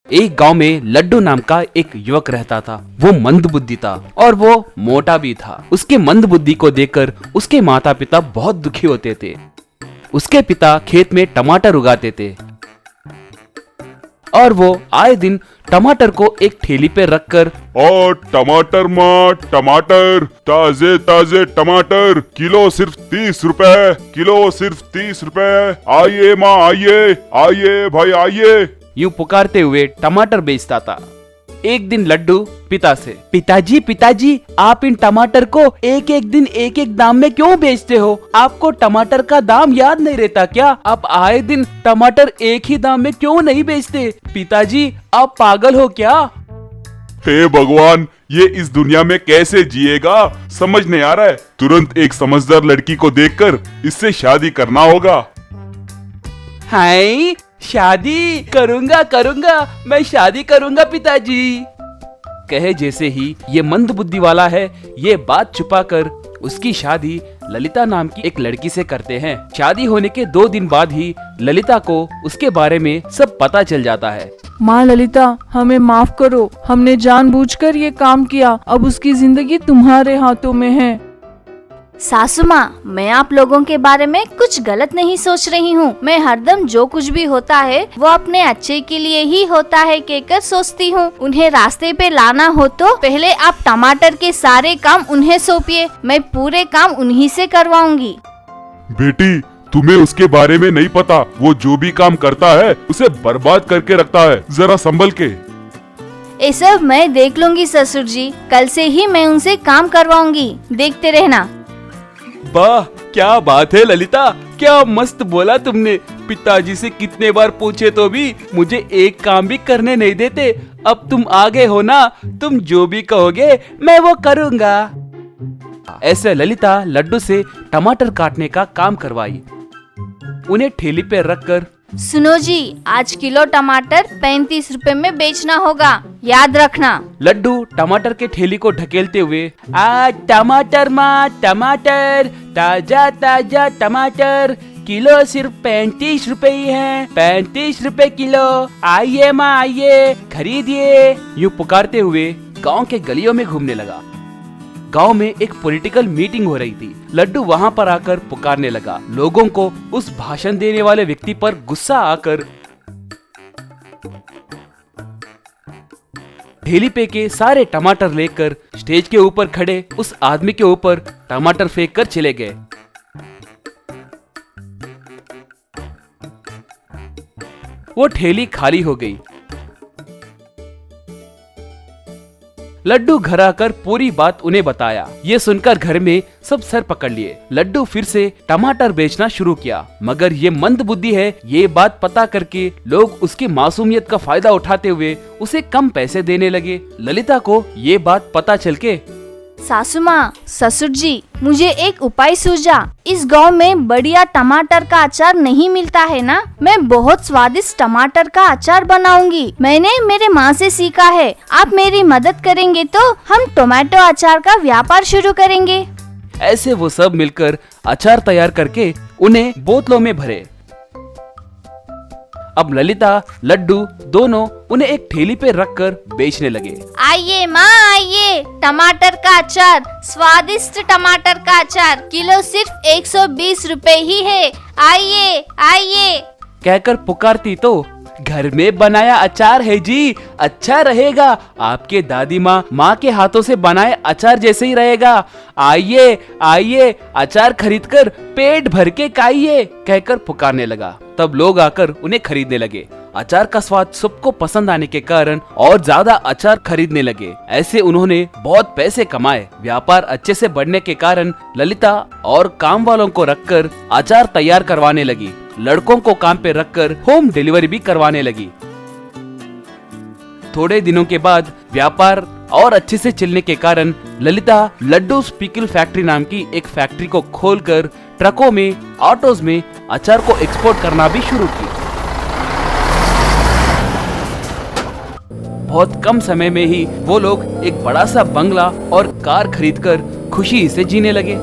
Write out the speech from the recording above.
एक गांव में लड्डू नाम का एक युवक रहता था। वो मंदबुद्धि था और वो मोटा भी था। उसके मंदबुद्धि को देखकर उसके माता पिता बहुत दुखी होते थे। उसके पिता खेत में टमाटर उगाते थे और वो आए दिन टमाटर को एक ठेली पे रखकर, और टमाटर माँ, टमाटर ताजे ताजे टमाटर, किलो सिर्फ 30 रुपए, किलो सिर्फ 30 रुपए, आइए माँ आइए, आइए भाई आइए, यूं पुकारते हुए टमाटर बेचता था। एक दिन लड्डू पिता से, पिताजी पिताजी आप इन टमाटर को एक एक दिन एक एक दाम में क्यों बेचते हो? आपको टमाटर का दाम याद नहीं रहता क्या? आप आए दिन टमाटर एक ही दाम में क्यों नहीं बेचते? पिताजी आप पागल हो क्या? हे भगवान, ये इस दुनिया में कैसे जिएगा समझ नहीं आ रहा है। तुरंत एक समझदार लड़की को देखकर इससे शादी करना होगा। हाय, शादी करूंगा, मैं शादी करूंगा पिताजी। कहे जैसे ही ये मंदबुद्धि वाला है ये बात छुपाकर उसकी शादी ललिता नाम की एक लड़की से करते हैं। शादी होने के 2 दिन बाद ही ललिता को उसके बारे में सब पता चल जाता है। माँ ललिता, हमें माफ करो, हमने जानबूझकर ये काम किया। अब उसकी जिंदगी तुम्हारे हाथों में है। सासू माँ, मैं आप लोगों के बारे में कुछ गलत नहीं सोच रही हूँ। मैं हरदम जो कुछ भी होता है वो अपने अच्छे के लिए ही होता है कहकर सोचती हूँ। उन्हें रास्ते पे लाना हो तो पहले आप टमाटर के सारे काम उन्हें सौंपिए, मैं पूरे काम उन्हीं से करवाऊंगी। बेटी, तुम्हें उसके बारे में नहीं पता। वो जो भी काम करता है उसे बर्बाद करके रखता है। जरा संभल के। ये सब मैं देख लूंगी ससुर जी, कल से ही मैं उनसे काम करवाऊंगी, देखते रहना। वाह, क्या बात है ललिता, क्या मस्त बोला तुमने। पिताजी से कितने बार पूछे तो भी मुझे एक काम भी करने नहीं देते। अब तुम आगे हो ना, तुम जो भी कहोगे मैं वो करूंगा। ऐसे ललिता लड्डू से टमाटर काटने का काम करवाई। उन्हें ठेली पे रखकर, सुनो जी, आज किलो टमाटर 35 रुपए में बेचना होगा, याद रखना। लड्डू टमाटर के ठेली को ढकेलते हुए, आज टमाटर माँ, टमाटर ताजा ताजा टमाटर, किलो सिर्फ 35 रुपए ही है, 35 रुपए किलो, आइए माँ आइए, खरीदिए। यूं पुकारते हुए गांव के गलियों में घूमने लगा। गांव में एक पॉलिटिकल मीटिंग हो रही थी। लड्डू वहां पर आकर पुकारने लगा। लोगों को उस भाषण देने वाले व्यक्ति पर गुस्सा आकर ठेली पे के सारे टमाटर लेकर स्टेज के ऊपर खड़े उस आदमी के ऊपर टमाटर फेंक कर चले गए। वो ठेली खाली हो गई। लड्डू घर आकर पूरी बात उन्हें बताया। ये सुनकर घर में सब सर पकड़ लिए। लड्डू फिर से टमाटर बेचना शुरू किया, मगर ये मंदबुद्धि है ये बात पता करके लोग उसकी मासूमियत का फायदा उठाते हुए उसे कम पैसे देने लगे। ललिता को ये बात पता चल के, सासू माँ, ससुर जी, मुझे एक उपाय सूझा। इस गांव में बढ़िया टमाटर का अचार नहीं मिलता है ना, मैं बहुत स्वादिष्ट टमाटर का अचार बनाऊंगी। मैंने मेरे माँ से सीखा है। आप मेरी मदद करेंगे तो हम टोमेटो अचार का व्यापार शुरू करेंगे। ऐसे वो सब मिलकर अचार तैयार करके उन्हें बोतलों में भरे। अब ललिता लड्डू दोनों उन्हें एक ठेली पे रखकर बेचने लगे। आइए माँ आइए, टमाटर का अचार, स्वादिष्ट टमाटर का अचार, किलो सिर्फ 120 रुपए ही है, आइए आइए कहकर पुकारती तो, घर में बनाया अचार है जी, अच्छा रहेगा, आपके दादी माँ के हाथों से बनाए अचार जैसे ही रहेगा, आइए आइए अचार खरीदकर पेट भर के खाइए कहकर पुकारने लगा। तब लोग आकर उन्हें खरीदने लगे। अचार का स्वाद सबको पसंद आने के कारण और ज्यादा अचार खरीदने लगे। ऐसे उन्होंने बहुत पैसे कमाए। व्यापार अच्छे से बढ़ने के कारण ललिता और काम वालों को रखकर अचार तैयार करवाने लगी। लड़कों को काम पे रखकर होम डिलीवरी भी करवाने लगी। थोड़े दिनों के बाद व्यापार और अच्छे से चलने के कारण ललिता लड्डू पिकल फैक्ट्री नाम की एक फैक्ट्री को खोलकर ट्रकों में, ऑटोज में अचार को एक्सपोर्ट करना भी शुरू की। बहुत कम समय में ही वो लोग एक बड़ा सा बंगला और कार खरीदकर खुशी से जीने लगे।